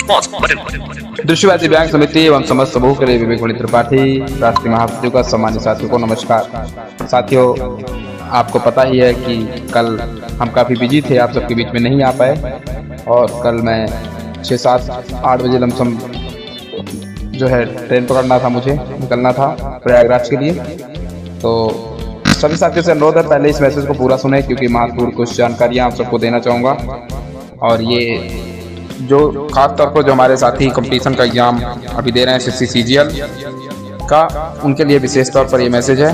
दृष्टिबाधित दिव्यांग समिति एवं समस्त समूह के लिए विवेक मणि त्रिपाठी राष्ट्रीय महासचिव का सम्मानित साथियों को नमस्कार। साथियों, आपको पता ही है कि कल हम काफ़ी बिजी थे, आप सबके बीच में नहीं आ पाए और कल मैं 6, 7, 8 बजे लमसम जो है ट्रेन पकड़ना था, मुझे निकलना था प्रयागराज के लिए। तो सभी साथियों से अनुरोध है पहले इस मैसेज को पूरा सुने, क्योंकि महत्वपूर्ण कुछ जानकारियाँ आप सबको देना चाहूँगा। और ये जो खास तौर पर जो हमारे साथी कंपटीशन का एग्जाम अभी दे रहे हैं एसएससी सीजीएल का, उनके लिए विशेष तौर पर ये मैसेज है।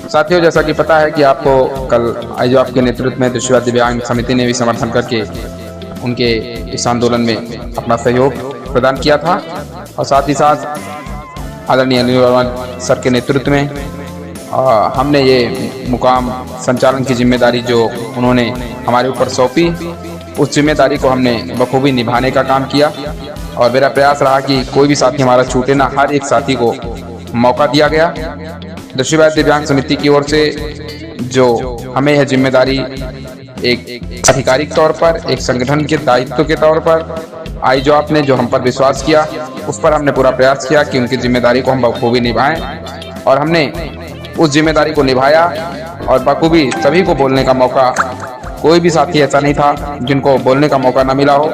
साथियों, जैसा कि पता है कि आपको कल जो आपके नेतृत्व में दृष्टिबाधित दिव्यांग समिति ने भी समर्थन करके उनके इस आंदोलन में अपना सहयोग प्रदान किया था, और साथ ही साथ आदरणीय अनिल वर्मा सर के नेतृत्व में हमने ये मुकाम संचालन की जिम्मेदारी जो उन्होंने हमारे ऊपर सौंपी, उस जिम्मेदारी को हमने बखूबी निभाने का काम किया। और मेरा प्रयास रहा कि कोई भी साथी हमारा छूटे ना, हर एक साथी को मौका दिया गया। दृष्टिबाधित दिव्यांग समिति की ओर से जो हमें यह जिम्मेदारी एक आधिकारिक तौर पर, एक संगठन के दायित्व के तौर पर आई, जो आपने जो हम पर विश्वास किया, उस पर हमने पूरा प्रयास किया कि उनकी जिम्मेदारी को हम बखूबी निभाएं। और हमने उस जिम्मेदारी को निभाया और बखूबी सभी को बोलने का मौका, कोई भी साथी ऐसा नहीं था जिनको बोलने का मौका ना मिला हो,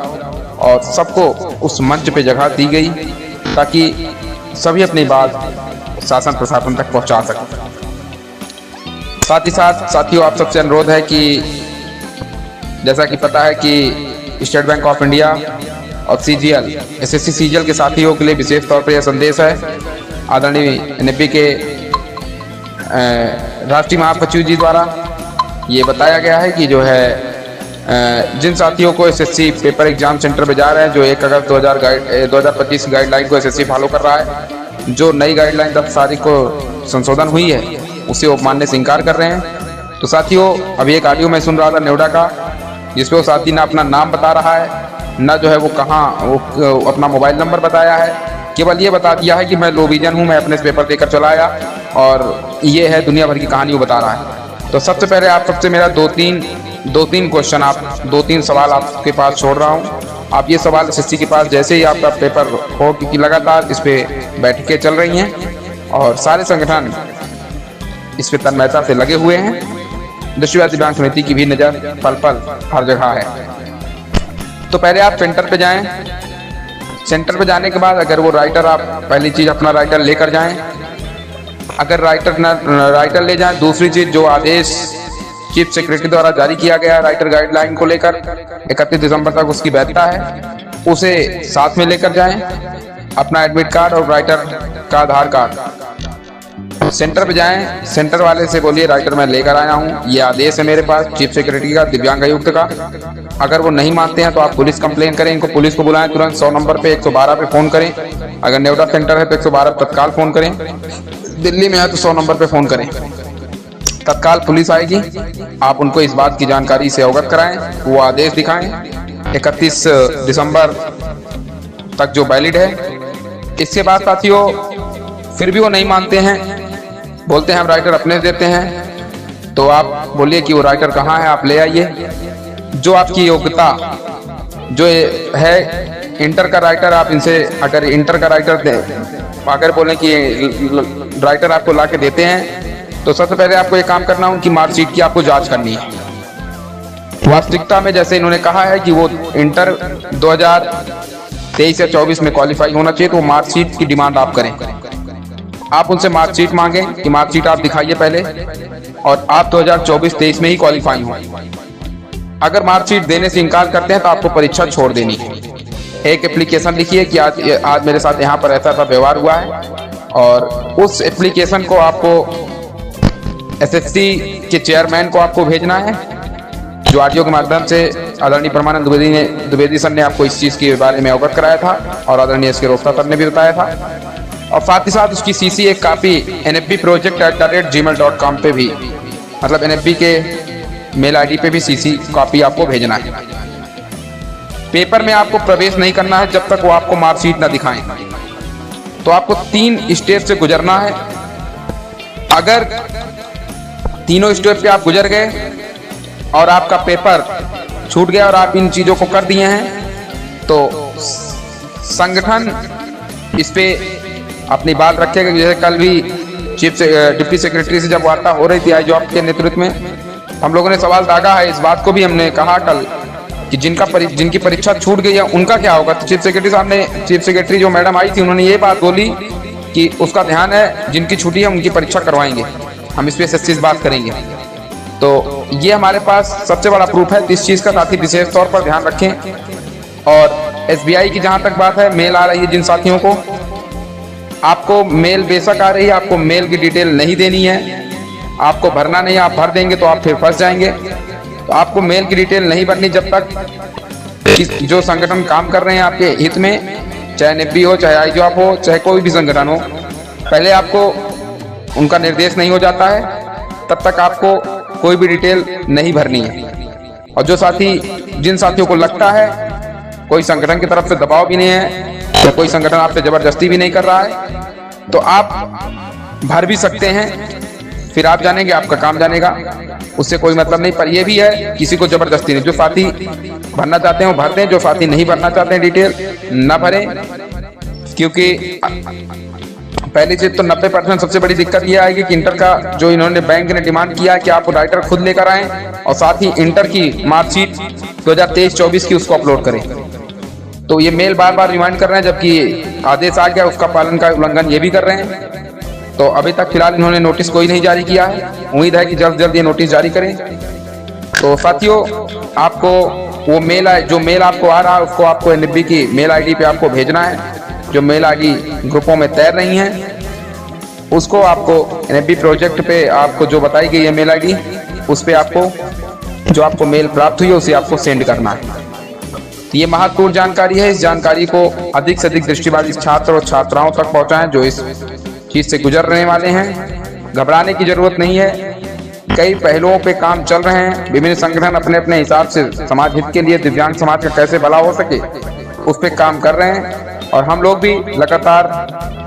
और सबको उस मंच पे जगह दी गई ताकि सभी अपनी बात शासन प्रशासन तक पहुंचा सकें। साथ ही साथ साथियों, आप सबसे अनुरोध है कि जैसा कि पता है कि स्टेट बैंक ऑफ इंडिया और सीजीएल, एसएससी सीजीएल के साथियों के लिए विशेष तौर पर यह संदेश है। आदरणीय एनएपी के राष्ट्रीय महासचिव जी द्वारा ये बताया गया है कि जो है जिन साथियों को एसएससी पेपर एग्जाम सेंटर में जा रहे हैं, जो 1 अगस्त 2025 गाइडलाइन को एसएससी फॉलो कर रहा है, जो नई गाइडलाइन 10 तारीख को संशोधन हुई है उसे वो मानने से इनकार कर रहे हैं। तो साथियों, अभी एक ऑडियो मैं सुन रहा था नोएडा का, जिसपे वो साथी ना अपना नाम बता रहा है, ना जो है वो कहाँ वो अपना मोबाइल नंबर बताया है, केवल ये बता दिया है कि मैं लो विजन हूँ, मैं अपने से पेपर देकर चला आया, और ये है दुनिया भर की कहानी वो बता रहा है। तो सबसे पहले आप सबसे मेरा दो तीन क्वेश्चन, आप 2-3 सवाल आपके पास छोड़ रहा हूँ। आप ये सवाल एसएससी के पास जैसे ही आपका पेपर हो, क्योंकि लगातार इस पे बैठकें चल रही हैं और सारे संगठन इस पे तन्मयता से लगे हुए हैं। दृष्टिबाधित दिव्यांग समिति की भी नज़र पल पल हर जगह है। तो पहले आप सेंटर पे जाएं। सेंटर पे जाने के बाद अगर वो राइटर, आप पहली चीज़ अपना राइटर लेकर जाएं। अगर राइटर ले जाएं, दूसरी चीज जो आदेश चीफ सेक्रेटरी द्वारा जारी किया गया राइटर गाइडलाइन को लेकर 31 दिसंबर तक उसकी वैधता है, उसे साथ में लेकर जाएं। अपना एडमिट कार्ड और राइटर का आधार कार्ड। सेंटर पे जाएं, सेंटर वाले से बोलिए राइटर मैं लेकर आया हूँ, ये आदेश है मेरे पास चीफ सेक्रेटरी का, दिव्यांग आयुक्त का। अगर वो नहीं मानते हैं तो आप पुलिस कंप्लेन करें, इनको पुलिस को बुलाएं, तुरंत 100 नंबर पे 112 पे फोन करें। अगर नोएडा सेंटर है तो 112 तत्काल फोन करें, दिल्ली में है तो 100 नंबर पे फोन करें, तत्काल पुलिस आएगी। आप उनको इस बात की जानकारी से अवगत कराएं, वो आदेश दिखाएं 31 दिसंबर तक जो वैलिड है। इसके बाद साथियों फिर भी वो नहीं मानते हैं, बोलते हैं हम राइटर अपने देते हैं, तो आप बोलिए कि वो राइटर कहाँ है, आप ले आइए। जो आपकी योग्यता जो है इंटर का राइटर, आप इनसे अगर इंटर का राइटर अगर बोलें कि राइटर आपको ला के देते हैं, तो सबसे पहले आपको ये काम करना है, उनकी मार्कशीट की आपको जांच करनी है। वास्तविकता में जैसे इन्होंने कहा है कि वो इंटर 2023 या 24 में क्वालिफाई होना चाहिए, तो वो मार्कशीट की डिमांड आप करें। आप उनसे मार्कशीट मांगें कि मार्कशीट आप दिखाइए पहले, और आप 2024-23 में ही क्वालिफाई हो। अगर मार्कशीट देने से इनकार करते हैं तो आपको परीक्षा छोड़ देनी है। एक एप्लीकेशन लिखिए कि आज मेरे साथ यहाँ पर ऐसा व्यवहार हुआ है, और उस एप्लीकेशन को आपको एसएससी के चेयरमैन को आपको भेजना है, जो ऑडियो के माध्यम से आदरणीय परमानंद द्विवेदी सर ने आपको इस चीज़ के बारे में अवगत कराया था, और आदरणीय एस के रोस्ता सर ने भी बताया था। और साथ ही साथ उसकी सीसी एक कापी nfbproject@gmail.com पे भी, मतलब एनएफबी के मेल आईडी पे भी सीसी कॉपी आपको भेजना है। पेपर में आपको प्रवेश नहीं करना है जब तक वो आपको मार्कशीट ना दिखाएं। तो आपको 3 स्टेप से गुजरना है। अगर तीनों स्टेप पे आप गुजर गए और आपका पेपर छूट गया और आप इन चीज़ों को कर दिए हैं, तो संगठन इस पे अपनी बात रखेगा। जैसे कल भी डिप्टी सेक्रेटरी से जब वार्ता हो रही थी आईजॉब के नेतृत्व में, हम लोगों ने सवाल दागा है। इस बात को भी हमने कहा कल कि जिनकी परीक्षा छूट गई है उनका क्या होगा। तो चीफ सेक्रेटरी जो मैडम आई थी उन्होंने ये बात बोली कि उसका ध्यान है जिनकी छुट्टी है उनकी परीक्षा करवाएंगे, हम इस पे एसएससी से बात करेंगे। तो ये हमारे पास सबसे बड़ा प्रूफ है। इस चीज़ का साथी विशेष तौर पर ध्यान रखें। और एसबीआई की जहाँ तक बात है, मेल आ रही है जिन साथियों को, आपको मेल बेशक आ रही है, आपको मेल की डिटेल नहीं देनी है, आपको भरना नहीं, आप भर देंगे तो आप फिर फंस जाएंगे। तो आपको मेल की डिटेल नहीं भरनी जब तक जो संगठन काम कर रहे हैं आपके हित में, चाहे निफ्टी हो, चाहे आईजॉब हो, चाहे कोई भी संगठन हो, पहले आपको उनका निर्देश नहीं हो जाता है तब तक आपको कोई भी डिटेल नहीं भरनी है। और जिन साथियों को लगता है कोई संगठन की तरफ से दबाव भी नहीं है तो कोई संगठन आप पे जबरदस्ती भी नहीं कर रहा है, तो आप भर भी सकते हैं। फिर आप जानेंगे, आपका काम जानेगा, उससे कोई मतलब नहीं। पर यह भी है, किसी को जबरदस्ती नहीं। जो साथी भरना चाहते हैं वो भरते हैं, जो साथी नहीं भरना चाहते हैं डिटेल ना भरें। क्योंकि पहली चीज तो 90% सबसे बड़ी दिक्कत ये आएगी कि इंटर का जो इन्होंने बैंक ने डिमांड किया है कि आप राइटर खुद लेकर आएं और साथ ही इंटर की मार्कशीट 2023-24 की उसको अपलोड करें। तो ये मेल बार बार रिमाइंड कर रहे हैं, जबकि आदेश आ गया उसका पालन का उल्लंघन ये भी कर रहे हैं। तो अभी तक फिलहाल इन्होंने नोटिस कोई नहीं जारी किया है, उम्मीद है कि जल्द जल्द ये नोटिस जारी करें। तो साथियों, आपको वो मेल जो मेल आपको आ रहा है उसको आपको एनएफबी की मेल आईडी पे आपको भेजना है। जो मेल आईडी ग्रुपों में तैर रही हैं उसको आपको एनएफबी प्रोजेक्ट पे आपको जो बताई गई है मेल आईडी, उस पे आपको जो आपको मेल प्राप्त हुई है उसे आपको सेंड करना है। ये महत्वपूर्ण जानकारी है। इस जानकारी को अधिक से अधिक दृष्टिबाधित छात्र और छात्राओं तक पहुंचाएं जो इस चीज से गुजरने वाले हैं। घबराने की जरूरत नहीं है, कई पहलुओं पे काम चल रहे हैं। विभिन्न संगठन अपने अपने हिसाब से समाज हित के लिए दिव्यांग समाज का कैसे भला हो सके उस पे काम कर रहे हैं। और हम लोग भी लगातार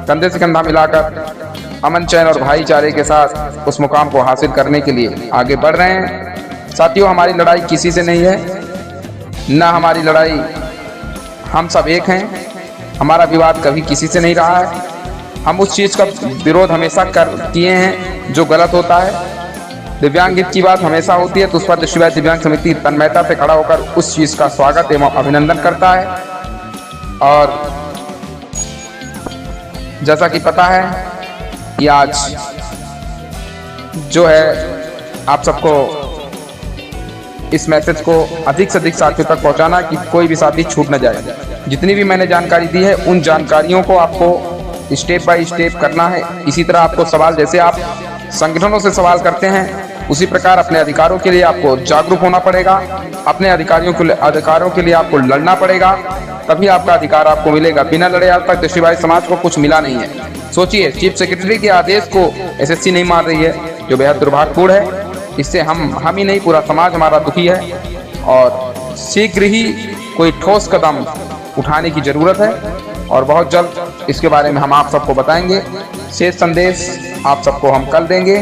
कंधे से कंधा मिलाकर अमन चैन और भाईचारे के साथ उस मुकाम को हासिल करने के लिए आगे बढ़ रहे हैं। साथियों, हमारी लड़ाई किसी से नहीं है, ना हमारी लड़ाई, हम सब एक हैं। हमारा विवाद कभी किसी से नहीं रहा है। हम उस चीज़ का विरोध हमेशा किए हैं जो गलत होता है। दिव्यांग हित की बात हमेशा होती है तो उस पर दृष्टिबाधित दिव्यांग समिति तन्मयता से खड़ा होकर उस चीज़ का स्वागत एवं अभिनंदन करता है। और जैसा कि पता है कि आज जो है आप सबको इस मैसेज को अधिक से अधिक साथियों तक पहुंचाना कि कोई भी साथी छूट न जाए। जितनी भी मैंने जानकारी दी है उन जानकारियों को आपको स्टेप बाय स्टेप करना है। इसी तरह आपको सवाल, जैसे आप संगठनों से सवाल करते हैं उसी प्रकार अपने अधिकारों के लिए आपको जागरूक होना पड़ेगा। अपने अधिकारों के लिए आपको लड़ना पड़ेगा, तभी आपका अधिकार आपको मिलेगा। बिना लड़े आज तक दृष्टिबाधित समाज को कुछ मिला नहीं है। सोचिए, चीफ सेक्रेटरी के आदेश को एसएससी नहीं मान रही है, जो बेहद दुर्भाग्यपूर्ण है। इससे हम ही नहीं, पूरा समाज हमारा दुखी है और शीघ्र ही कोई ठोस कदम उठाने की जरूरत है और बहुत जल्द इसके बारे में हम आप सबको बताएंगे। शेष संदेश आप सबको हम कल देंगे।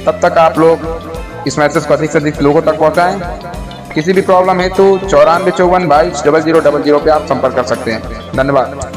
तब तक आप लोग इस मैसेज को अधिक से अधिक लोगों तक पहुंचाएं। किसी भी प्रॉब्लम है तो 94 54 22 0000 पे आप संपर्क कर सकते हैं। धन्यवाद।